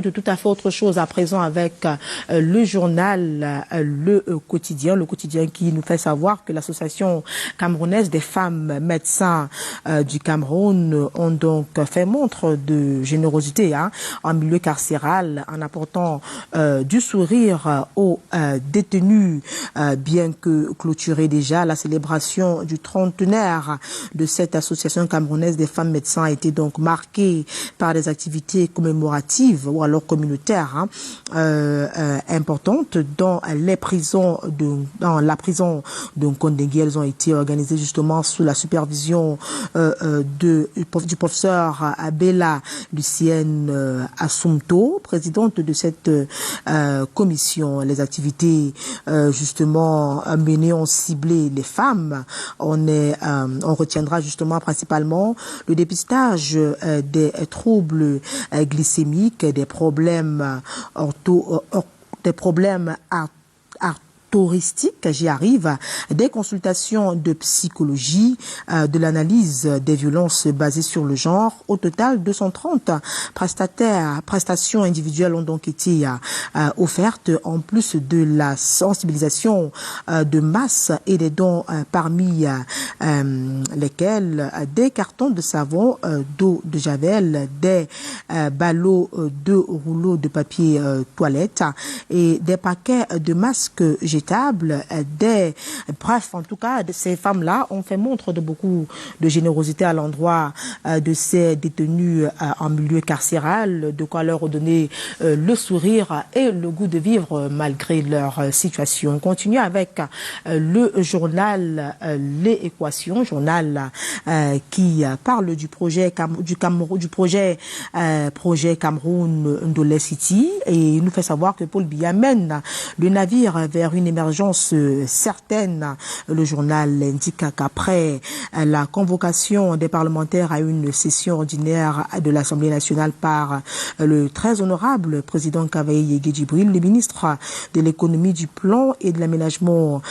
De tout à fait autre chose à présent avec le journal Le Quotidien qui nous fait savoir que l'association camerounaise des femmes médecins du Cameroun ont donc fait montre de générosité en milieu carcéral en apportant du sourire aux détenus, bien que clôturée déjà. La célébration du trentenaire de cette association camerounaise des femmes médecins a été donc marquée par des activités commémoratives alors communautaire importante dans la prison de Nkondengui. Elles ont été organisées justement sous la supervision du professeur Abella Lucienne Assumpto, présidente de cette commission. Les activités justement menées ont ciblé les femmes. On retiendra justement principalement le dépistage des troubles glycémiques, des problèmes touristiques, j'y arrive, des consultations de psychologie, de l'analyse des violences basées sur le genre. Au total, 230 prestations individuelles ont donc été offertes, en plus de la sensibilisation de masse et des dons parmi lesquels des cartons de savon, d'eau de javel, des ballots de rouleaux de papier toilette et des paquets de masques jetables. Bref, en tout cas, ces femmes-là ont fait montre de beaucoup de générosité à l'endroit de ces détenus en milieu carcéral, de quoi leur redonner le sourire et le goût de vivre malgré leur situation. On continue avec le journal Les Équations, journal qui parle du projet Cameroun Ndolé City, et il nous fait savoir que Paul Biya mène le navire vers une émergence certaine. Le journal indique qu'après la convocation des parlementaires à une session ordinaire de l'Assemblée nationale par le très honorable président Kavaye Yegé-Djibril, le ministre de l'économie, du plan et de l'aménagement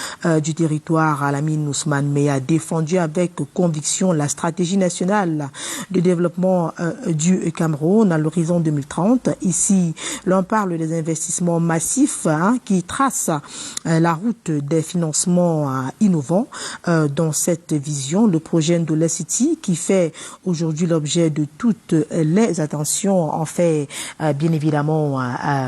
du territoire, Alamine Ousmane Mey, a défendu avec conviction la stratégie nationale de développement du Cameroun à l'horizon 2030. Ici, l'on parle des investissements massifs qui tracent la route des financements innovants. Dans cette vision, le projet Ndolé City, qui fait aujourd'hui l'objet de toutes les attentions, en fait bien évidemment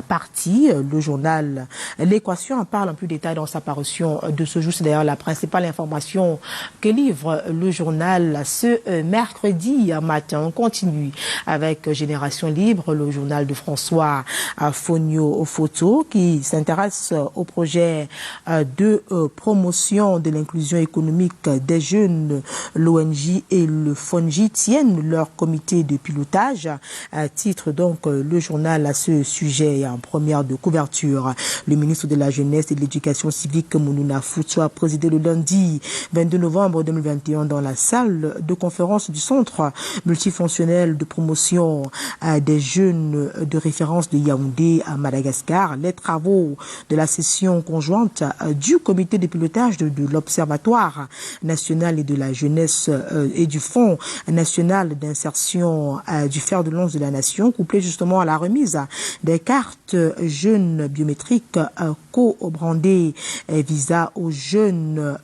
partie. Le journal L'Équation en parle en plus détail dans sa parution de ce jour. C'est d'ailleurs la principale information que livre le journal ce mercredi matin. On continue avec Génération Libre, le journal de François Fonio Photo, qui s'intéresse au projet de promotion de l'inclusion économique des jeunes. L'ONG et le FONGI tiennent leur comité de pilotage. Titre donc le journal à ce sujet en première de couverture. Le ministre de la Jeunesse et de l'Éducation civique, Mounouna Foutsou, a présidé le lundi 22 novembre 2021 dans la salle de conférence du Centre multifonctionnel de promotion des jeunes de référence de Yaoundé à Madagascar les travaux de la session conjointe du comité de pilotage de l'Observatoire national et de la jeunesse et du Fonds national d'insertion du fer de lance de la nation, couplé justement à la remise des cartes jeunes biométriques co-brandées visa aux jeunes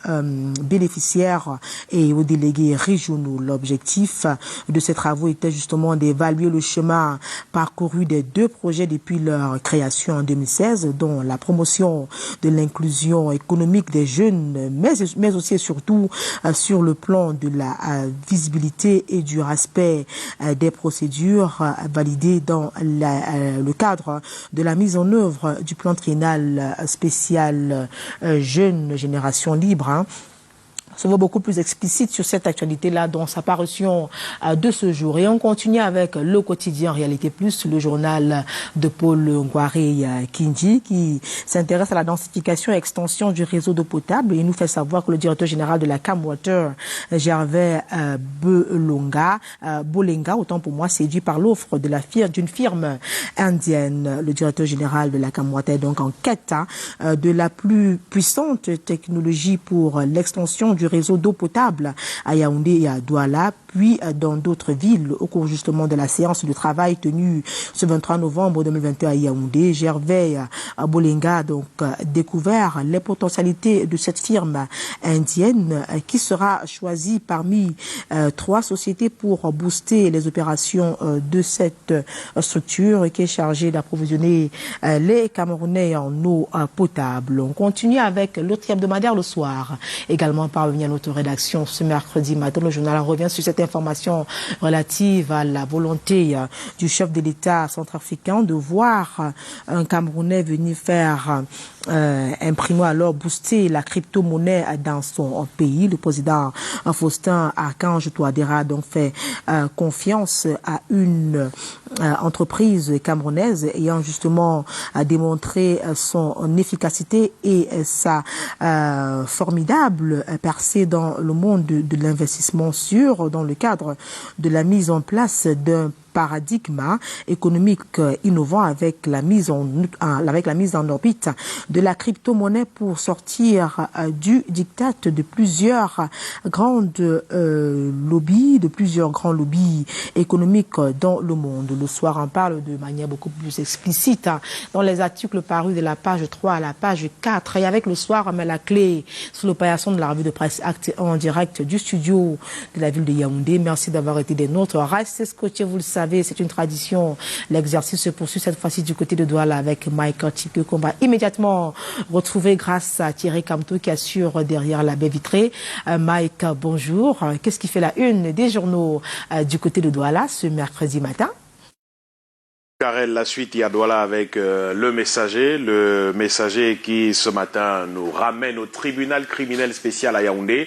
bénéficiaires et aux délégués régionaux. L'objectif de ces travaux était justement d'évaluer le chemin parcouru des deux projets depuis leur création en 2016, dont la promotion de l'inclusion économique des jeunes, mais aussi et surtout sur le plan de la visibilité et du respect des procédures validées dans le cadre de la mise en œuvre du plan triennal spécial Jeune Génération Libre. Se voit beaucoup plus explicite sur cette actualité-là dans sa parution de ce jour. Et on continue avec le quotidien Réalité Plus, le journal de Paul Ngouaré Kindji, qui s'intéresse à la densification et extension du réseau d'eau potable. Et il nous fait savoir que le directeur général de la Camwater, Gervais Bolenga, autant pour moi, séduit par l'offre d'une firme indienne. Le directeur général de la Camwater est donc en quête de la plus puissante technologie pour l'extension du réseau d'eau potable à Yaoundé et à Douala, puis dans d'autres villes. Au cours justement de la séance de travail tenue ce 23 novembre 2021 à Yaoundé, Gervais Bolenga donc découvert les potentialités de cette firme indienne qui sera choisie parmi 3 sociétés pour booster les opérations de cette structure qui est chargée d'approvisionner les Camerounais en eau potable. On continue avec l'autre hebdomadaire le soir, également parvenu à notre rédaction ce mercredi matin. Le journal revient sur cette information relative à la volonté du chef de l'État centrafricain de voir un Camerounais venir faire imprimer alors booster la crypto-monnaie dans son pays. Le président Faustin Archange Touadéra donc fait confiance à une entreprise camerounaise ayant justement démontré son efficacité et sa formidable percée dans le monde de l'investissement sûr dans le cadre de la mise en place d'un paradigme économique innovant avec la mise en orbite de la crypto-monnaie pour sortir du diktat de plusieurs grandes lobbies, de plusieurs grands lobbies économiques dans le monde. Le soir, on parle de manière beaucoup plus explicite dans les articles parus de la page 3 à la page 4. Et avec le soir, on met la clé sur l'opération de la revue de presse Acte en direct du studio de la ville de Yaoundé. Merci d'avoir été des nôtres. Restez scotchés, vous le savez, c'est une tradition. L'exercice se poursuit cette fois-ci du côté de Douala avec Mike Tike qu'on va immédiatement retrouver grâce à Thierry Kamto qui assure derrière la baie vitrée. Mike, bonjour. Qu'est-ce qui fait la une des journaux du côté de Douala ce mercredi matin? Karel, la suite, il y a Douala avec le messager qui ce matin nous ramène au tribunal criminel spécial à Yaoundé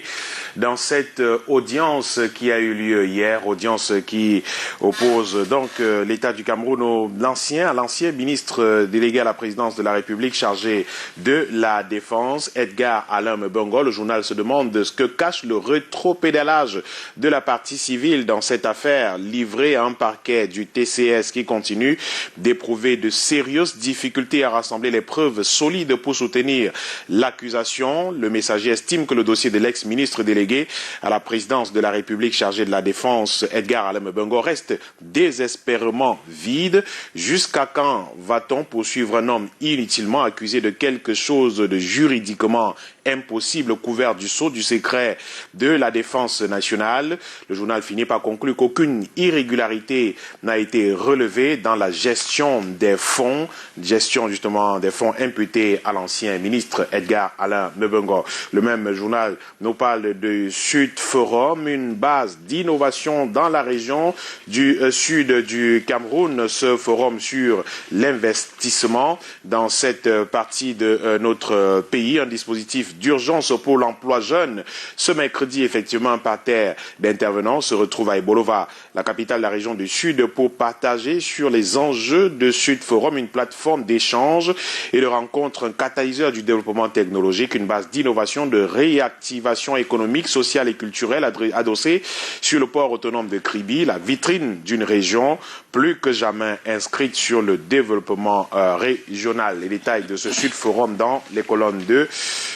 dans cette audience qui a eu lieu hier, audience qui oppose donc l'État du Cameroun à l'ancien ministre délégué à la présidence de la République chargé de la défense, Edgar Alain Mbongo. Le journal se demande ce que cache le rétropédalage de la partie civile dans cette affaire livrée à un parquet du TCS qui continue d'éprouver de sérieuses difficultés à rassembler les preuves solides pour soutenir l'accusation. Le messager estime que le dossier de l'ex-ministre délégué à la présidence de la République chargé de la défense, Edgar Alain Mbongo, reste désespérément vide. Jusqu'à quand va-t-on poursuivre un homme inutilement accusé de quelque chose de juridiquement impossible, couvert du sceau du secret de la défense nationale? Le journal finit par conclure qu'aucune irrégularité n'a été relevée dans la gestion des fonds, justement des fonds imputés à l'ancien ministre Edgar Alain Mbongo. Le même journal nous parle de Sud Forum, une base d'innovation dans la région du sud du Cameroun. Ce forum sur l'investissement dans cette partie de notre pays, un dispositif d'urgence pour l'emploi jeune. Ce mercredi, effectivement, par terre d'intervenants se retrouve à Ebolova, la capitale de la région du Sud, pour partager sur les enjeux de Sud Forum, une plateforme d'échange et de rencontre, un catalyseur du développement technologique, une base d'innovation, de réactivation économique, sociale et culturelle adossée sur le port autonome de Kribi, la vitrine d'une région plus que jamais inscrite sur le développement régional. Les détails de ce Sud Forum dans les colonnes 2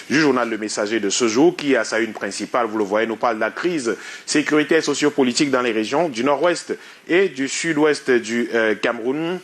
du journal Le Messager de ce jour, qui, à sa une principale, vous le voyez, nous parle de la crise sécuritaire et sociopolitique dans les régions du nord-ouest et du sud-ouest du Cameroun,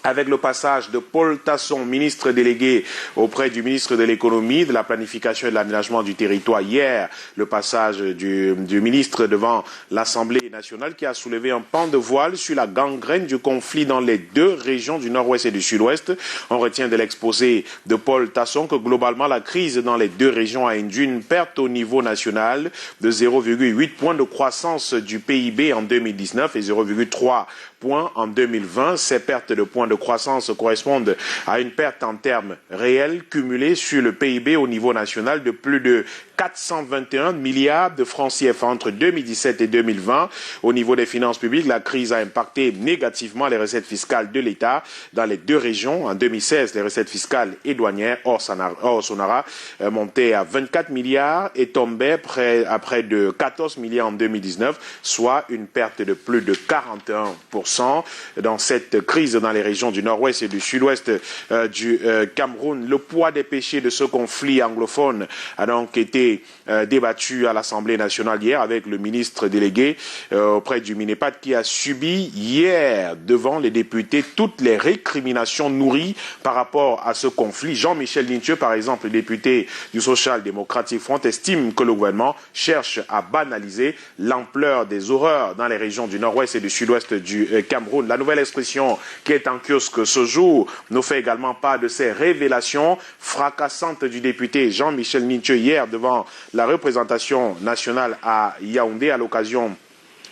avec le passage de Paul Tasson, ministre délégué auprès du ministre de l'économie, de la planification et de l'aménagement du territoire hier, le passage du ministre devant l'Assemblée nationale qui a soulevé un pan de voile sur la gangrène du conflit dans les deux régions du nord-ouest et du sud-ouest. On retient de l'exposé de Paul Tasson que globalement la crise dans les deux régions a induit une perte au niveau national de 0,8 points de croissance du PIB en 2019 et 0,3 points en 2020. Ces pertes de points de croissance correspondent à une perte en termes réels cumulée sur le PIB au niveau national de plus de 421 milliards de francs CFA entre 2017 et 2020. Au niveau des finances publiques, la crise a impacté négativement les recettes fiscales de l'État dans les deux régions. En 2016, les recettes fiscales et douanières hors Sonara montaient à 24 milliards et tombaient à près de 14 milliards en 2019, soit une perte de plus de 41%. Dans cette crise dans les régions régions du nord-ouest et du sud-ouest du Cameroun. Le poids des péchés de ce conflit anglophone a donc été débattu à l'Assemblée nationale hier avec le ministre délégué auprès du Minepat qui a subi hier devant les députés toutes les récriminations nourries par rapport à ce conflit. Jean-Michel Nintieux, par exemple, le député du Social Democratic Front, estime que le gouvernement cherche à banaliser l'ampleur des horreurs dans les régions du nord-ouest et du sud-ouest du Cameroun. La nouvelle expression qui est en kiosque ce jour nous fait également part de ces révélations fracassantes du député Jean-Michel Nintieux hier devant la représentation nationale à Yaoundé à l'occasion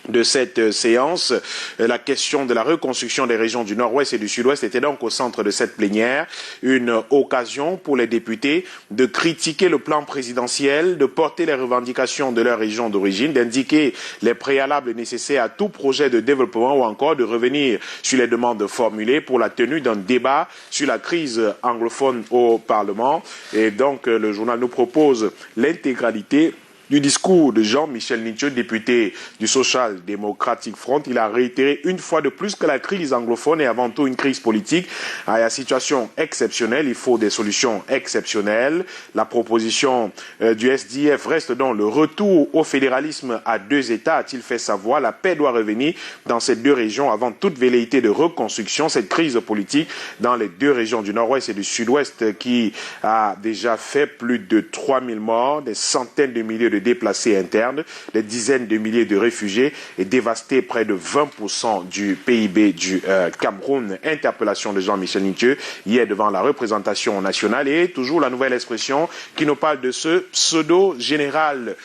de cette séance. La question de la reconstruction des régions du nord-ouest et du sud-ouest était donc au centre de cette plénière, une occasion pour les députés de critiquer le plan présidentiel, de porter les revendications de leur région d'origine, d'indiquer les préalables nécessaires à tout projet de développement ou encore de revenir sur les demandes formulées pour la tenue d'un débat sur la crise anglophone au Parlement. Et donc le journal nous propose l'intégralité du discours de Jean-Michel Nintieux, député du Social Democratic Front. Il a réitéré une fois de plus que la crise anglophone est avant tout une crise politique. À la situation exceptionnelle, il faut des solutions exceptionnelles. La proposition du SDF reste donc le retour au fédéralisme à 2 États, a-t-il fait savoir. La paix doit revenir dans ces 2 régions avant toute velléité de reconstruction. Cette crise politique dans les 2 régions du nord-ouest et du sud-ouest qui a déjà fait plus de 3000 morts, des centaines de milliers de déplacés internes, des dizaines de milliers de réfugiés et dévasté près de 20% du PIB du Cameroun. Interpellation de Jean-Michel Nintieux hier devant la représentation nationale et toujours la nouvelle expression qui nous parle de ce pseudo-général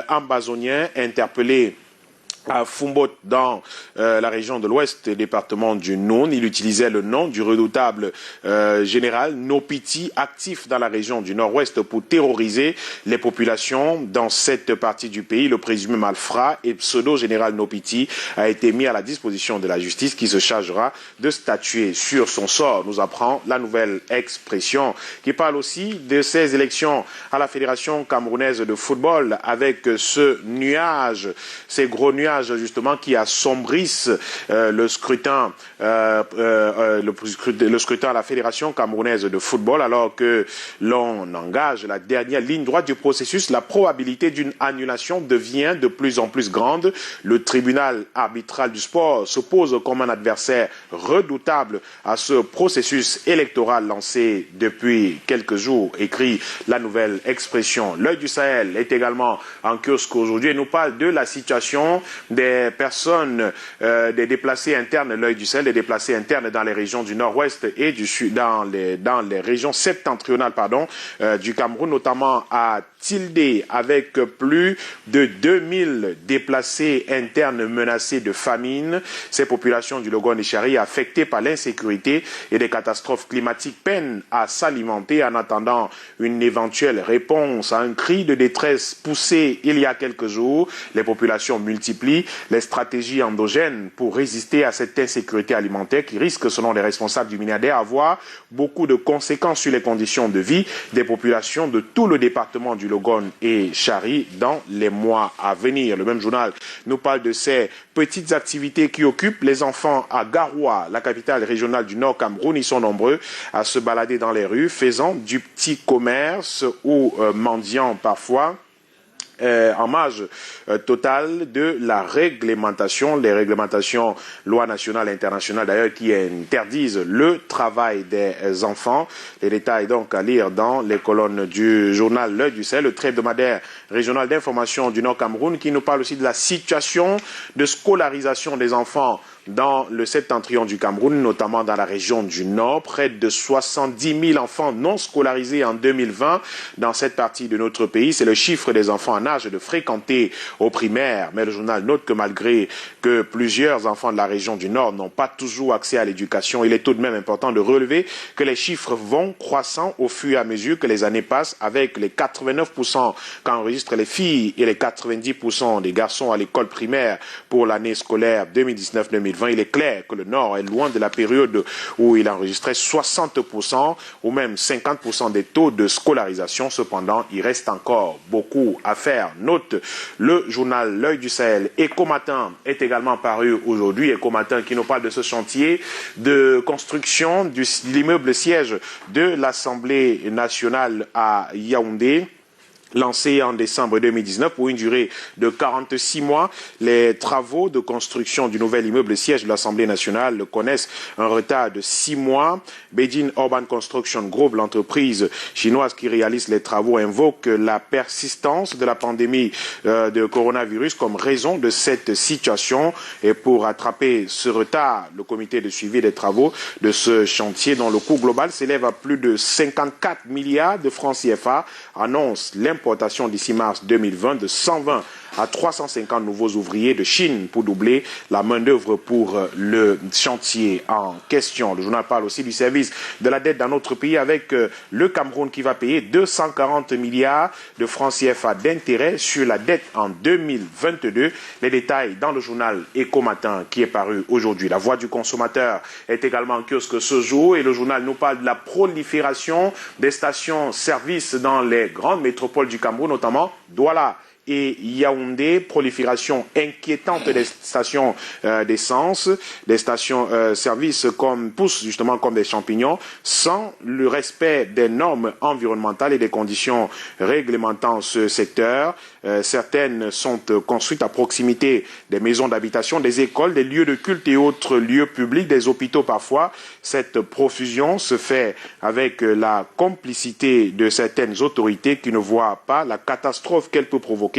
ambazonien interpellé à Fumbot dans la région de l'Ouest, département du Noun. Il utilisait le nom du redoutable général Nopiti, actif dans la région du Nord-Ouest pour terroriser les populations dans cette partie du pays. Le présumé malfrat et pseudo-général Nopiti a été mis à la disposition de la justice qui se chargera de statuer sur son sort. Nous apprend la nouvelle expression qui parle aussi de ces élections à la Fédération camerounaise de football avec ce nuage, ces gros nuages justement qui assombrissent le scrutin à la Fédération camerounaise de football alors que l'on engage la dernière ligne droite du processus. La probabilité d'une annulation devient de plus en plus grande. Le tribunal arbitral du sport se pose comme un adversaire redoutable à ce processus électoral lancé depuis quelques jours, écrit la nouvelle expression. L'œil du Sahel est également en kiosque aujourd'hui et nous parle de la situation des personnes, des déplacés internes, l'œil du Sahel, des déplacés internes dans les régions du nord-ouest et du sud, dans les régions septentrionales, du Cameroun, notamment à Tildé, avec plus de 2000 déplacés internes menacés de famine. Ces populations du Logon et Chari, affectées par l'insécurité et des catastrophes climatiques, peinent à s'alimenter en attendant une éventuelle réponse à un cri de détresse poussé il y a quelques jours. Les populations multiplient les stratégies endogènes pour résister à cette insécurité alimentaire qui risque, selon les responsables du ministère, d'avoir beaucoup de conséquences sur les conditions de vie des populations de tout le département du Logon et Chari dans les mois à venir. Le même journal nous parle de ces petites activités qui occupent les enfants à Garoua, la capitale régionale du Nord Cameroun. Ils sont nombreux à se balader dans les rues, faisant du petit commerce ou mendiant parfois. En marge totale de la réglementation, les réglementations, lois nationales et internationales d'ailleurs, qui interdisent le travail des enfants. Les détails donc à lire dans les colonnes du journal L'Œil du Sahel, le très hebdomadaire régional d'information du Nord Cameroun, qui nous parle aussi de la situation de scolarisation des enfants dans le septentrion du Cameroun, notamment dans la région du Nord. Près de 70 000 enfants non scolarisés en 2020 dans cette partie de notre pays. C'est le chiffre des enfants en âge de fréquenter au primaire. Mais le journal note que malgré que plusieurs enfants de la région du Nord n'ont pas toujours accès à l'éducation, il est tout de même important de relever que les chiffres vont croissant au fur et à mesure que les années passent, avec les 89% qu'enregistrent les filles et les 90% des garçons à l'école primaire pour l'année scolaire 2019-2020. 2020. Il est clair que le Nord est loin de la période où il enregistrait 60% ou même 50% des taux de scolarisation. Cependant, il reste encore beaucoup à faire. Note le journal L'Œil du Sahel. Eco-Matin est également paru aujourd'hui. Eco-Matin qui nous parle de ce chantier de construction de l'immeuble siège de l'Assemblée nationale à Yaoundé. Lancé en décembre 2019 pour une durée de 46 mois, les travaux de construction du nouvel immeuble siège de l'Assemblée nationale connaissent un retard de 6 mois. Beijing Urban Construction Group, l'entreprise chinoise qui réalise les travaux, invoque la persistance de la pandémie de coronavirus comme raison de cette situation. Et pour rattraper ce retard, le comité de suivi des travaux de ce chantier, dont le coût global s'élève à plus de 54 milliards de francs CFA, annonce l'importation d'ici mars 2020 de 120 à 350 nouveaux ouvriers de Chine pour doubler la main-d'œuvre pour le chantier en question. Le journal parle aussi du service de la dette dans notre pays avec le Cameroun qui va payer 240 milliards de francs CFA d'intérêt sur la dette en 2022. Les détails dans le journal Eco-Matin qui est paru aujourd'hui. La voix du consommateur est également en kiosque ce jour et le journal nous parle de la prolifération des stations-service dans les grandes métropoles du Cameroun, notamment Douala et Yaoundé, prolifération inquiétante des stations d'essence, des stations-service poussent justement comme des champignons, sans le respect des normes environnementales et des conditions réglementant ce secteur. Certaines sont construites à proximité des maisons d'habitation, des écoles, des lieux de culte et autres lieux publics, des hôpitaux parfois. Cette profusion se fait avec la complicité de certaines autorités qui ne voient pas la catastrophe qu'elle peut provoquer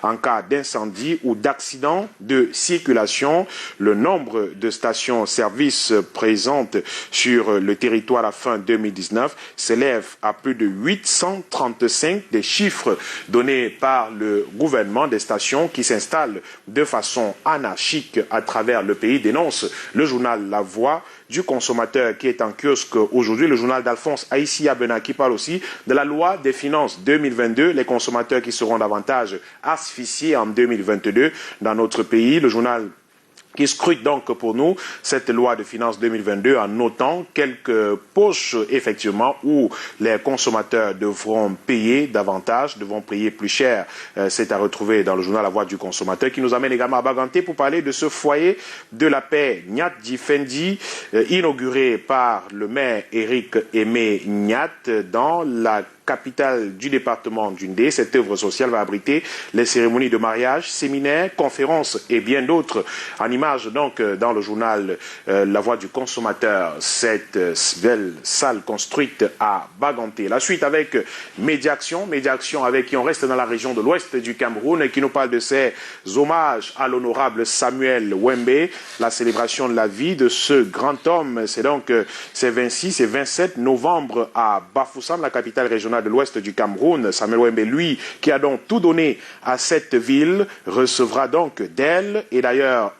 en cas d'incendie ou d'accident de circulation. Le nombre de stations-service présentes sur le territoire à la fin 2019 s'élève à plus de 835, des chiffres donnés par le gouvernement. Des stations qui s'installent de façon anarchique à travers le pays, dénonce le journal La Voix du consommateur qui est en kiosque aujourd'hui. Le journal d'Alphonse Aïssia Bena qui parle aussi de la loi des finances 2022, les consommateurs qui seront davantage asphyxiés en 2022 dans notre pays. Le journal qui scrute donc pour nous cette loi de finances 2022 en notant quelques poches effectivement où les consommateurs devront payer davantage, devront payer plus cher. C'est à retrouver dans le journal La Voix du consommateur qui nous amène également à Baganté pour parler de ce foyer de la paix Nyat Difendi inauguré par le maire Éric Aimé Nyat dans la capitale du département d'Undé. Cette œuvre sociale va abriter les cérémonies de mariage, séminaires, conférences et bien d'autres. En image donc dans le journal La Voix du consommateur, cette belle salle construite à Baganté. La suite avec Médiaction avec qui on reste dans la région de l'ouest du Cameroun et qui nous parle de ses hommages à l'honorable Samuel Wembe, la célébration de la vie de ce grand homme. C'est donc c'est 26 et 27 novembre à Bafoussam, la capitale régionale de l'ouest du Cameroun. Samuel Wembe, lui, qui a donc tout donné à cette ville, recevra donc d'elle. Et d'ailleurs,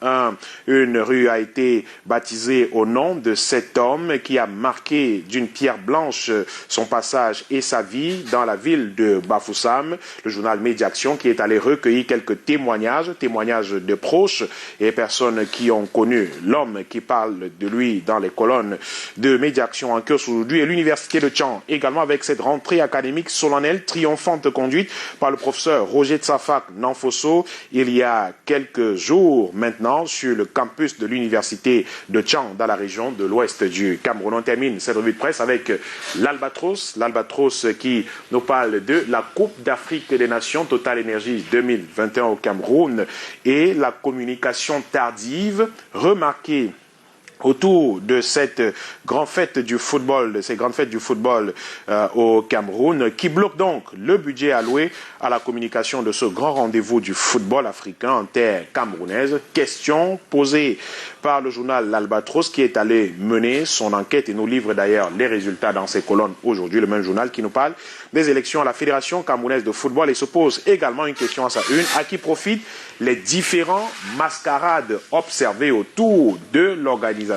une rue a été baptisée au nom de cet homme qui a marqué d'une pierre blanche son passage et sa vie dans la ville de Bafoussam. Le journal Médiaction qui est allé recueillir quelques témoignages de proches et personnes qui ont connu l'homme qui parle de lui dans les colonnes de Médiaction en kiosque aujourd'hui. Et l'université de Tchang également avec cette rentrée académique solennelle, triomphante conduite par le professeur Roger Tsafak Nanfosso il y a quelques jours maintenant sur le campus de l'université de Tchang dans la région de l'ouest du Cameroun. On termine cette revue de presse avec l'Albatros qui nous parle de la Coupe d'Afrique des Nations Total Énergie 2021 au Cameroun et la communication tardive remarquée autour de cette grande fête du football, au Cameroun, qui bloque donc le budget alloué à la communication de ce grand rendez-vous du football africain en terre camerounaise. Question posée par le journal L'Albatros qui est allé mener son enquête et nous livre d'ailleurs les résultats dans ses colonnes aujourd'hui. Le même journal qui nous parle des élections à la Fédération camerounaise de football et se pose également une question à sa une. À qui profitent les différents mascarades observées autour de l'organisation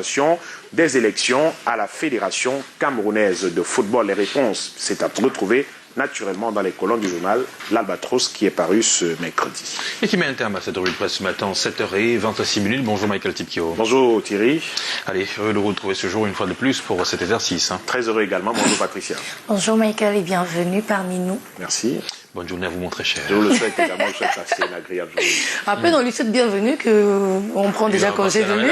des élections à la Fédération camerounaise de football? Les réponses, c'est à retrouver naturellement dans les colonnes du journal L'Albatros qui est paru ce mercredi. Et qui met un terme à cette revue de presse ce matin, 7h26. Bonjour Michael Tipkio. Bonjour Thierry. Allez, heureux de vous retrouver ce jour une fois de plus pour cet exercice. Très heureux également. Bonjour Patricia. Bonjour Michael et bienvenue parmi nous. Merci. Bonne journée à vous, mon très cher. Je vous le souhaite également, je souhaite passer une agréable journée. Après, on lui souhaite bienvenue qu'on prend déjà congé de lui.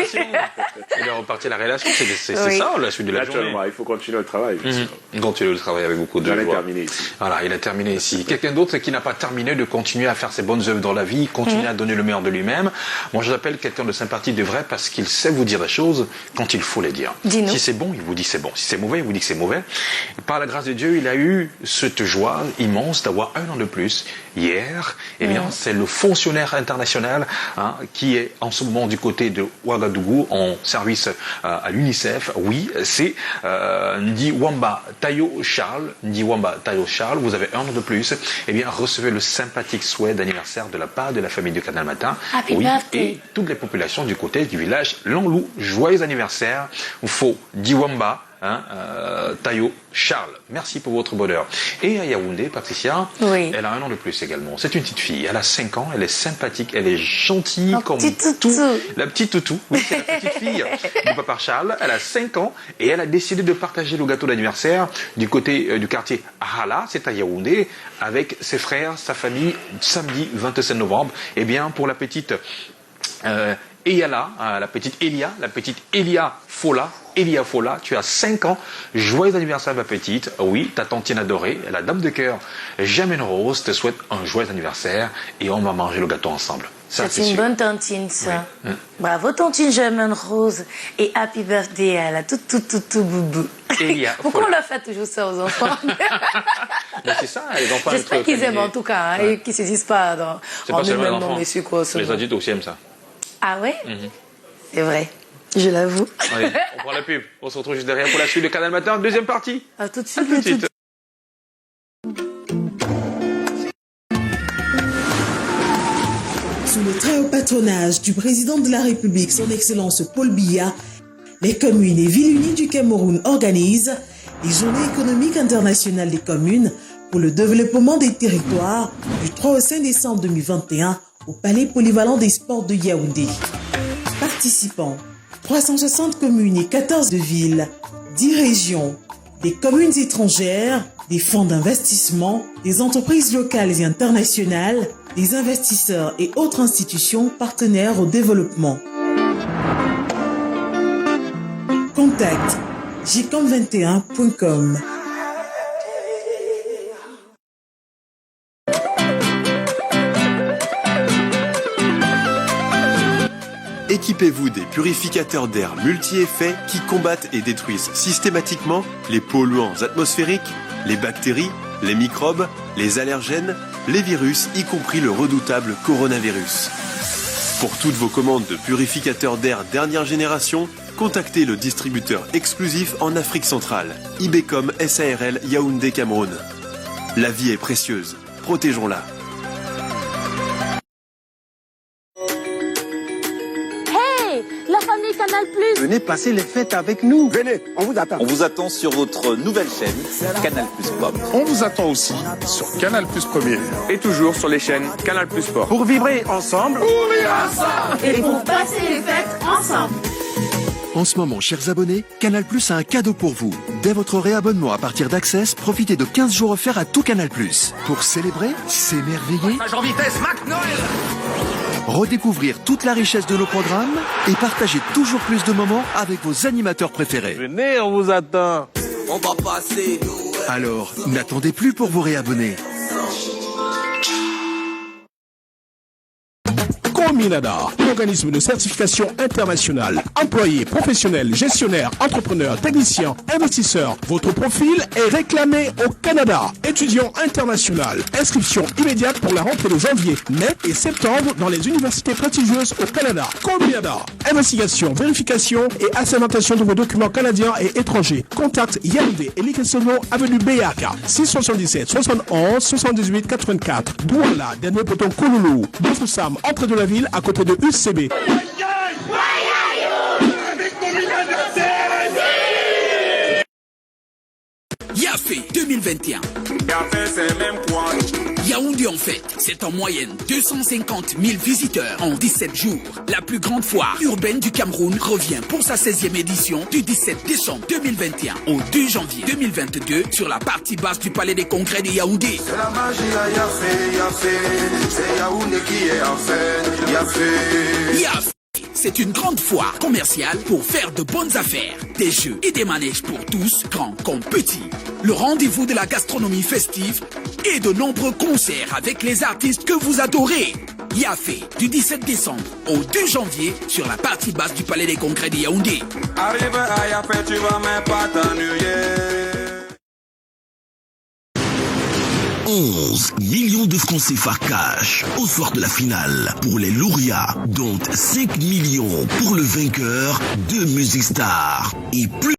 Il est reparti à la relation, c'est Oui. ça la suite de la journée. Naturellement, il faut continuer le travail. Continuer le travail avec beaucoup de joie. J'en ai terminé ici. Voilà, il a terminé ici. Quelqu'un d'autre qui n'a pas terminé de continuer à faire ses bonnes œuvres dans la vie, continuer à donner le meilleur de lui-même. Moi, je l'appelle quelqu'un de sympathique, de vrai, parce qu'il sait vous dire les choses quand il faut les dire. Dis-nous. Si c'est bon, il vous dit c'est bon. Si c'est mauvais, il vous dit que c'est mauvais. Par la grâce de Dieu, il a eu cette joie immense d'avoir un an de plus. Hier, eh bien, c'est le fonctionnaire international qui est en ce moment du côté de Ouagadougou en service à l'UNICEF. Oui, c'est Ndiwamba Tayo Charles. Ndiwamba Tayo Charles, vous avez un an de plus. Eh bien, recevez le sympathique souhait d'anniversaire de la part de la famille du Canal Matin. Happy birthday. Et toutes les populations du côté du village Lanlou. Joyeux anniversaire. Il faut Ndiwamba. Tayo Charles, merci pour votre bonheur. Et à Yaoundé, Patricia, oui. Elle a un an de plus également. C'est une petite fille, elle a 5 ans, elle est sympathique, elle est gentille comme toutou. La petite toutou, oui, c'est la petite fille du papa Charles. Elle a 5 ans et elle a décidé de partager le gâteau d'anniversaire du côté du quartier Ahala, c'est à Yaoundé, avec ses frères, sa famille, samedi 27 novembre. Eh bien, pour la petite Eyala, la petite Elia Fola, tu as 5 ans, joyeux anniversaire ma petite, oui, ta tantine adorée, la dame de cœur, Germaine Rose, te souhaite un joyeux anniversaire et on va manger le gâteau ensemble. Ça, c'est une bonne tantine, ça. Oui. Bravo, tantine Germaine Rose. Et happy birthday à la tout boubou. Pourquoi on leur fait toujours ça aux enfants? Mais c'est ça, les enfants. J'espère qu'ils aiment en tout cas, et qu'ils ne se disent pas en eux-mêmes, non, mais c'est quoi, les adultes aussi aiment ça. Ah ouais? C'est vrai. Je l'avoue. Allez, on prend la pub. On se retrouve juste derrière pour la suite de Canal Matin, deuxième partie. À tout de suite. Sous le très haut patronage du président de la République, son Excellence Paul Biya, les communes et villes unies du Cameroun organisent les Journées économiques internationales des communes pour le développement des territoires du 3 au 5 décembre 2021 au Palais polyvalent des sports de Yaoundé. Participants, 360 communes et 14 villes, 10 régions, des communes étrangères, des fonds d'investissement, des entreprises locales et internationales, des investisseurs et autres institutions partenaires au développement. Contact jcom21.com. Équipez-vous des purificateurs d'air multi-effets qui combattent et détruisent systématiquement les polluants atmosphériques, les bactéries, les microbes, les allergènes, les virus, y compris le redoutable coronavirus. Pour toutes vos commandes de purificateurs d'air dernière génération, contactez le distributeur exclusif en Afrique centrale, Ibecom SARL Yaoundé Cameroun. La vie est précieuse, protégeons-la. La famille Canal+. Venez passer les fêtes avec nous. Venez, on vous attend. On vous attend sur votre nouvelle chaîne, Canal+ Pop. On vous attend aussi sur Canal+ Première. Et toujours sur les chaînes Canal+ Sport. Pour vibrer ensemble. Pour vivre ensemble. Et pour passer les fêtes ensemble. En ce moment, chers abonnés, Canal+ a un cadeau pour vous. Dès votre réabonnement à partir d'Access, profitez de 15 jours offerts à tout Canal+. Pour célébrer, s'émerveiller, En vitesse, Mac Noël. redécouvrir toute la richesse de nos programmes et partager toujours plus de moments avec vos animateurs préférés. Venez, on vous attend. On va passer. Alors, n'attendez plus pour vous réabonner. Cominada, organisme de certification internationale. Employés, professionnels, gestionnaires, entrepreneurs, techniciens, investisseurs. Votre profil est réclamé au Canada. Étudiant international. Inscription immédiate pour la rentrée de janvier, mai et septembre dans les universités prestigieuses au Canada. Cominada. Investigation, vérification et assermentation de vos documents canadiens et étrangers. Contact Yaoundé et Likesono, avenue Beyaka. 677 71 78 84. Douala, dernier poton Kouloulou. Bafoussam, entrée de la ville à côté de UCB. Yafé 2021. Yafé, c'est même quoi? Yaoundé en fête, c'est en moyenne 250 000 visiteurs en 17 jours. La plus grande foire urbaine du Cameroun revient pour sa 16e édition du 17 décembre 2021 au 2 janvier 2022 sur la partie basse du Palais des Congrès de Yaoundé. C'est la magie à Yafé, Yafé, c'est Yaoundé qui est en fête, Yafé. Yafé, c'est une grande foire commerciale pour faire de bonnes affaires, des jeux et des manèges pour tous, grands comme petits. Le rendez-vous de la gastronomie festive et de nombreux concerts avec les artistes que vous adorez. Yafé, du 17 décembre au 2 janvier sur la partie basse du Palais des Congrès de Yaoundé. Arrive à Yafé, tu vas même pas t'ennuyer. 11 millions de francs CFA cash au soir de la finale pour les lauréats, dont 5 millions pour le vainqueur de Music Star et plus